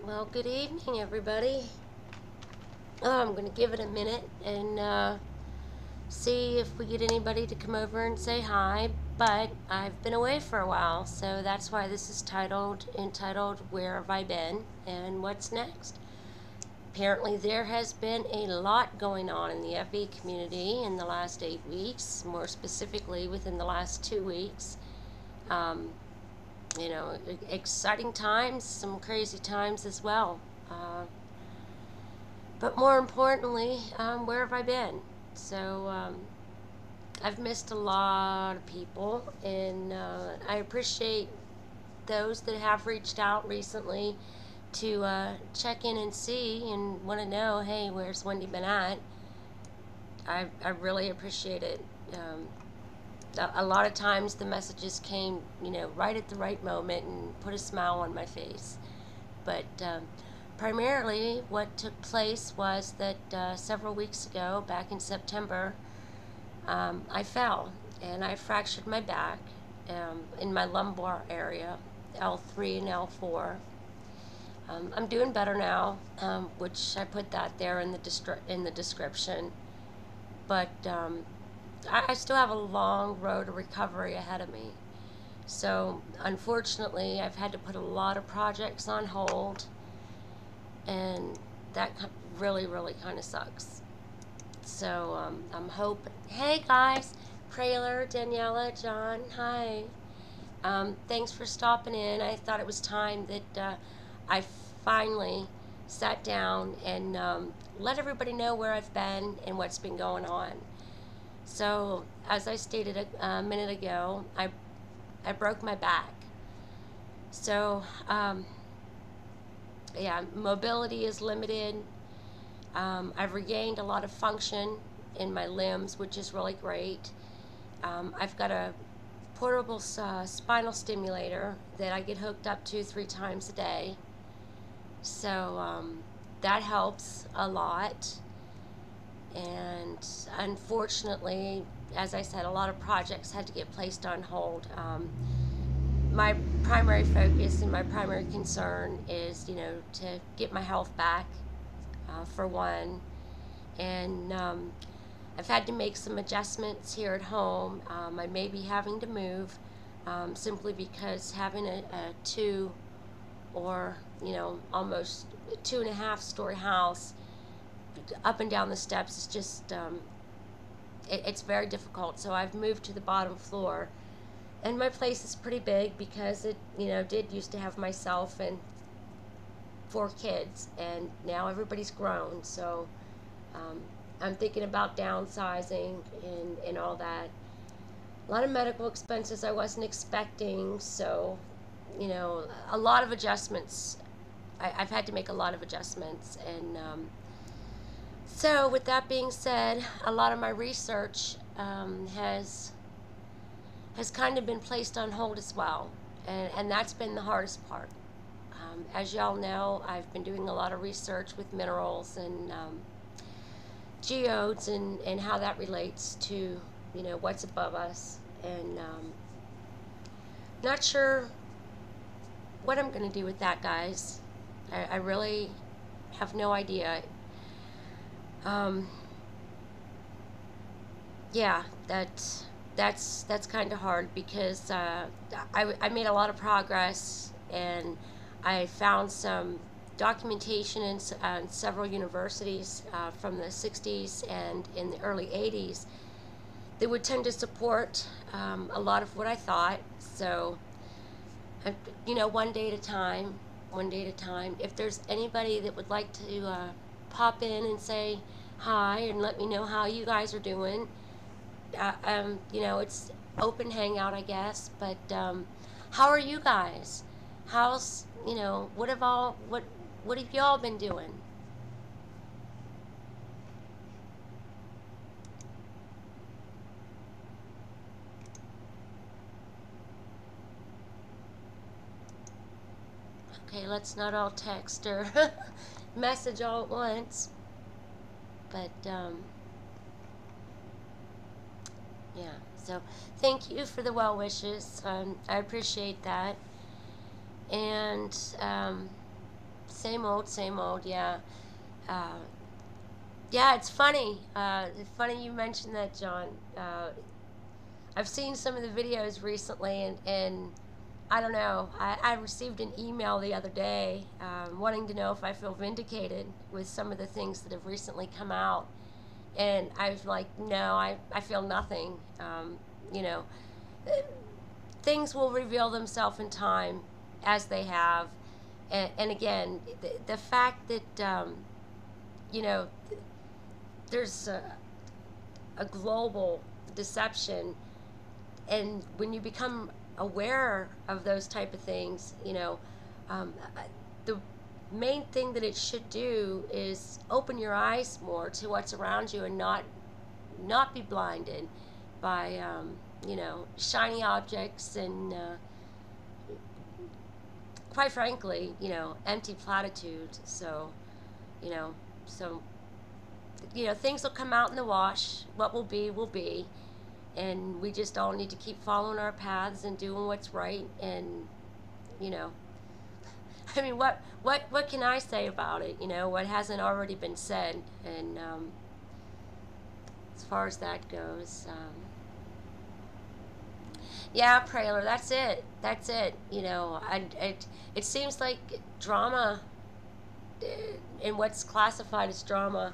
Well, good evening, everybody. I'm going to give it a minute and see if we get anybody to come over and say hi. But I've been away for a while, so that's why this is entitled Where Have I Been and What's Next? Apparently, there has been a lot going on in the FE community in the last 8 weeks, more specifically within the last 2 weeks. Um, Exciting times, some crazy times as well. But more importantly, where have I been? So I've missed a lot of people, and I appreciate those that have reached out recently to check in and see and want to know, hey, where's Wendy been at? I really appreciate it. A lot of times the messages came, right at the right moment and put a smile on my face. But primarily, what took place was that several weeks ago, back in September, I fell and I fractured my back in my lumbar area, L3 and L4. I'm doing better now, which I put that there in the description. But I still have a long road of recovery ahead of me. So unfortunately, I've had to put a lot of projects on hold, and that really, really kind of sucks. So I'm hoping. Hey guys, Prayler, Daniela, John, hi. Thanks for stopping in. I thought it was time that I finally sat down and let everybody know where I've been and what's been going on. So, as I stated a minute ago, I broke my back. So, yeah, mobility is limited. I've regained a lot of function in my limbs, which is really great. I've got a portable spinal stimulator that I get hooked up to 3 times a day. So, that helps a lot. And unfortunately, as I said, a lot of projects had to get placed on hold. My primary focus and my primary concern is, to get my health back, for one. And I've had to make some adjustments here at home. I may be having to move simply because having a 2 or, almost 2.5-story house up and down the steps is just it's very difficult. So I've moved to the bottom floor, and my place is pretty big because it did used to have myself and 4 kids, and now everybody's grown. So I'm thinking about downsizing and all that. A lot of medical expenses I wasn't expecting, so a lot of adjustments. I've had to make a lot of adjustments, and so with that being said, a lot of my research has kind of been placed on hold as well, and that's been the hardest part. As y'all know, I've been doing a lot of research with minerals and geodes and how that relates to what's above us, and not sure what I'm going to do with that, guys. I really have no idea. Yeah, that's kind of hard because I made a lot of progress, and I found some documentation in several universities from the 60s and in the early 80s that would tend to support a lot of what I thought. So, one day at a time, one day at a time. If there's anybody that would like to pop in and say hi and let me know how you guys are doing, it's open hangout, I guess. But how are you guys? How's what have y'all been doing? Okay, let's not all text or message all at once. But yeah, so thank you for the well wishes. I appreciate that. And same old, yeah. Uh, yeah, it's funny. It's funny you mentioned that, John. I've seen some of the videos recently, and I don't know. I received an email the other day wanting to know if I feel vindicated with some of the things that have recently come out. And I was like, no, I feel nothing. You know, things will reveal themselves in time as they have. And again, the fact that, you know, there's a global deception, and when you become aware of those type of things, you know, the main thing that it should do is open your eyes more to what's around you, and not be blinded by you know, shiny objects and quite frankly, you know, empty platitudes. So, you know, so you know, things will come out in the wash. What will be will be, and we just all need to keep following our paths and doing what's right. And you know, I mean, what can I say about it? You know, what hasn't already been said? And as far as that goes, yeah, Praler, that's it. That's it. You know, it seems like drama, in what's classified as drama,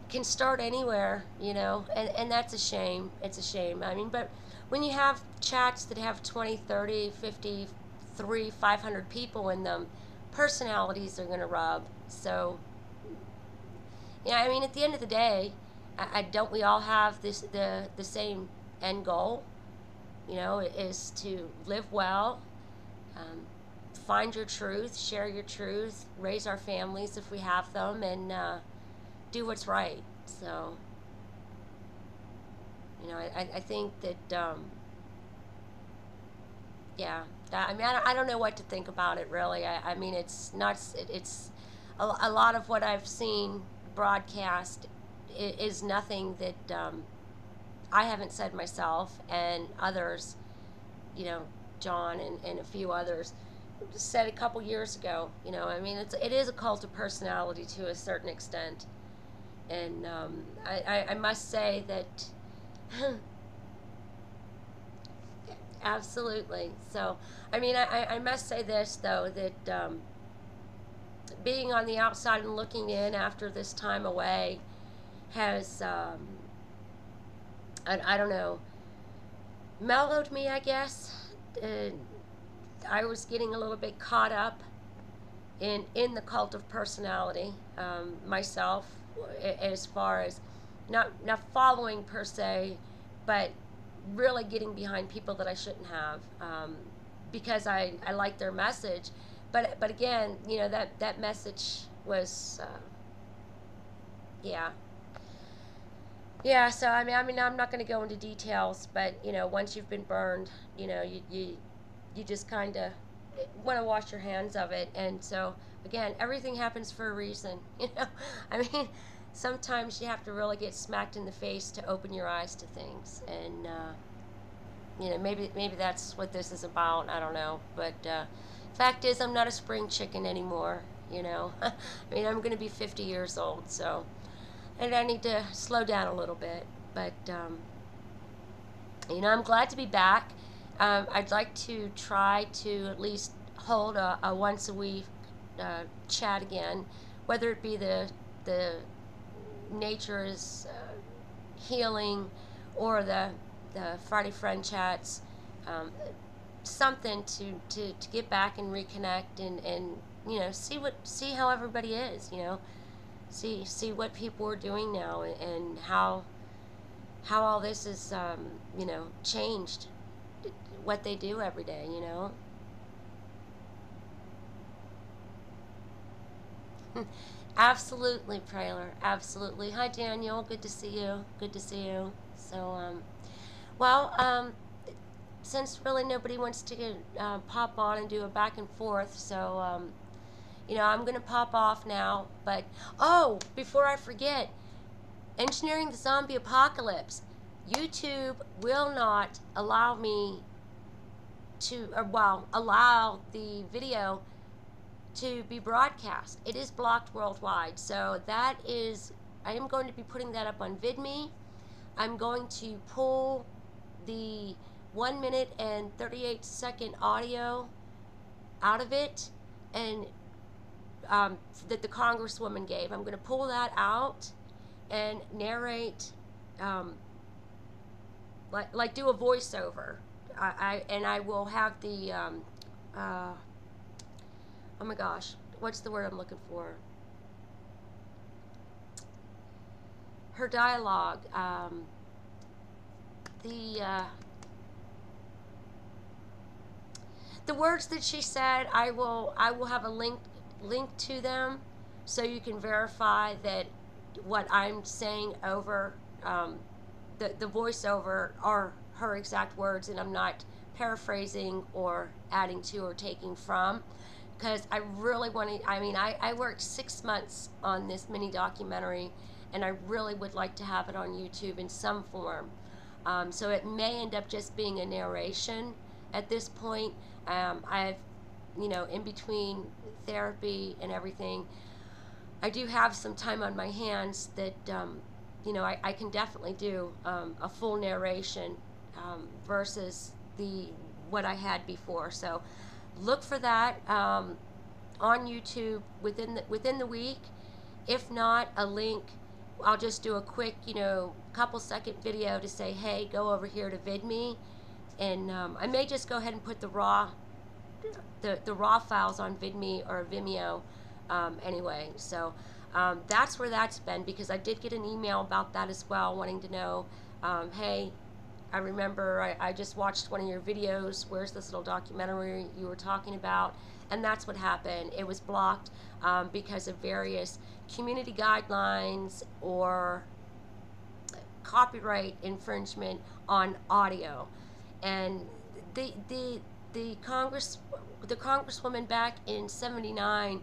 can start anywhere, you know, and that's a shame. It's a shame. I mean, but when you have chats that have 20, 30, 50, 500 people in them, personalities are going to rub. So, yeah, I mean, at the end of the day, don't we all have the same end goal? You know, is to live well, find your truth, share your truth, raise our families if we have them, and do what's right. So, you know, I think that, yeah, I mean, I don't know what to think about it, really. I mean, it's not, it's a lot of what I've seen broadcast is nothing that I haven't said myself, and others, you know, John and a few others said a couple years ago. You know, I mean, it is a cult of personality to a certain extent. And I must say that absolutely. So, I mean, I must say this, though, that being on the outside and looking in after this time away has, I don't know, mellowed me, I guess. I was getting a little bit caught up in the cult of personality myself, as far as not following per se, but really getting behind people that I shouldn't have, because I like their message, but again, you know, that message was yeah. Yeah, so I mean, I'm not going to go into details, but you know, once you've been burned, you know, you just kind of want to wash your hands of it. And so again, everything happens for a reason. You know, I mean, sometimes you have to really get smacked in the face to open your eyes to things. And you know, maybe that's what this is about. I don't know, but fact is, I'm not a spring chicken anymore. You know, I mean, I'm going to be 50 years old, so. And I need to slow down a little bit. But, you know, I'm glad to be back. I'd like to try to at least hold a once a week chat again, whether it be the nature is healing, or the Friday Friend chats, something to get back and reconnect, and you know, see how everybody is, you know. See what people are doing now, and how all this is, you know, changed what they do every day, you know. Absolutely, Praler. Absolutely. Hi, Daniel. Good to see you. Good to see you. So, well, since really nobody wants to pop on and do a back and forth, so, you know, I'm going to pop off now. But, oh, before I forget, Engineering the Zombie Apocalypse. YouTube will not allow me to, or, well, allow the video to be broadcast. It is blocked worldwide. So that is, I am going to be putting that up on VidMe. I'm going to pull the 1 minute and 38-second audio out of it, and that the Congresswoman gave. I'm going to pull that out and narrate, like do a voiceover. I will have the oh my gosh, what's the word I'm looking for? Her dialogue, the words that she said. I will have a link to them, so you can verify that what I'm saying over the voiceover are her exact words, and I'm not paraphrasing or adding to or taking from. Because I really want to, I worked 6 months on this mini documentary, and I really would like to have it on YouTube in some form. So it may end up just being a narration at this point. I've, in between therapy and everything, I do have some time on my hands that, I can definitely do a full narration versus what I had before. So look for that on YouTube within the week. If not, a link. I'll just do a quick, couple second video to say, hey, go over here to VidMe, and I may just go ahead and put the raw files on VidMe or Vimeo anyway. So that's where that's been, because I did get an email about that as well, wanting to know, hey, I remember I just watched one of your videos. Where's this little documentary you were talking about? And that's what happened. It was blocked because of various community guidelines or copyright infringement on audio. And the Congresswoman back in '79,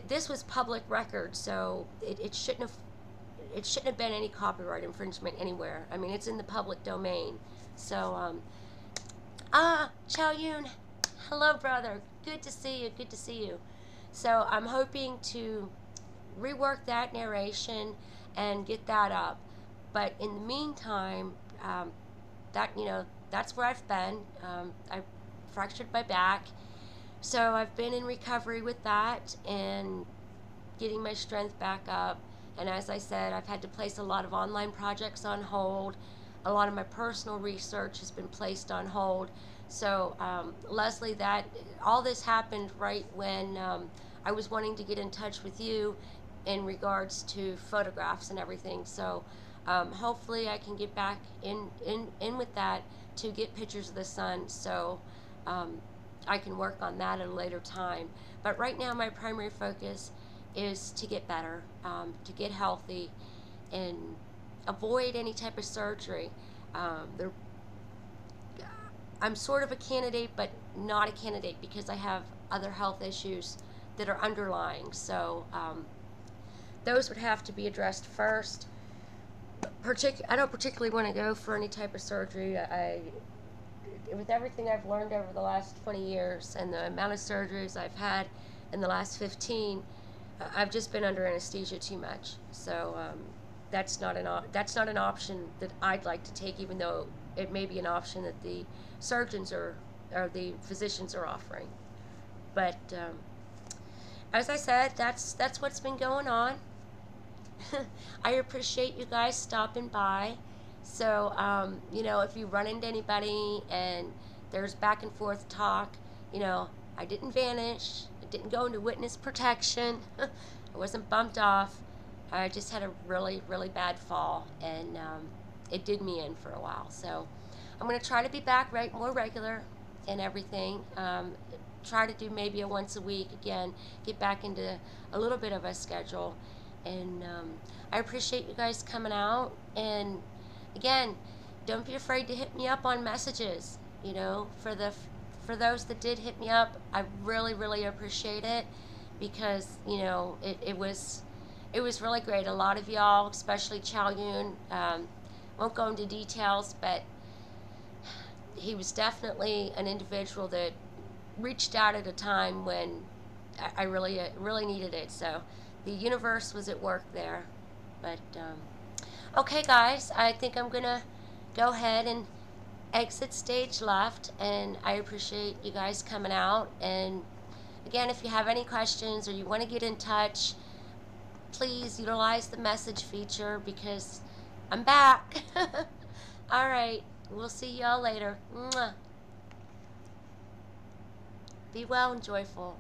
this was public record, so it shouldn't have been any copyright infringement anywhere. I mean, it's in the public domain. So, Chow Yun, hello, brother. Good to see you. Good to see you. So I'm hoping to rework that narration and get that up. But in the meantime, that's where I've been. I fractured my back, so I've been in recovery with that and getting my strength back up. And as I said, I've had to place a lot of online projects on hold. A lot of my personal research has been placed on hold. So, Leslie, all this happened right when I was wanting to get in touch with you in regards to photographs and everything. So, hopefully I can get back in with that to get pictures of the sun, so I can work on that at a later time. But right now my primary focus is to get better, to get healthy, and avoid any type of surgery. I'm sort of a candidate, but not a candidate, because I have other health issues that are underlying. So those would have to be addressed first. I don't particularly want to go for any type of surgery. With everything I've learned over the last 20 years and the amount of surgeries I've had in the last 15, I've just been under anesthesia too much. So that's not an option that I'd like to take, even though it may be an option that the surgeons or the physicians are offering. But as I said, that's what's been going on. I appreciate you guys stopping by. So, if you run into anybody and there's back and forth talk, I didn't vanish. I didn't go into witness protection. I wasn't bumped off. I just had a really, really bad fall, and it did me in for a while. So I'm going to try to be back more regular and everything. Try to do maybe a once a week again, get back into a little bit of a schedule. And I appreciate you guys coming out. And again, don't be afraid to hit me up on messages. For those that did hit me up, I really, really appreciate it, because it was really great. A lot of y'all, especially Chow Yun, won't go into details, but he was definitely an individual that reached out at a time when I really needed it. So the universe was at work there. But okay, guys, I think I'm gonna go ahead and exit stage left, and I appreciate you guys coming out. And again, if you have any questions or you want to get in touch, please utilize the message feature because I'm back. All right, we'll see y'all later. Mwah. Be well and joyful.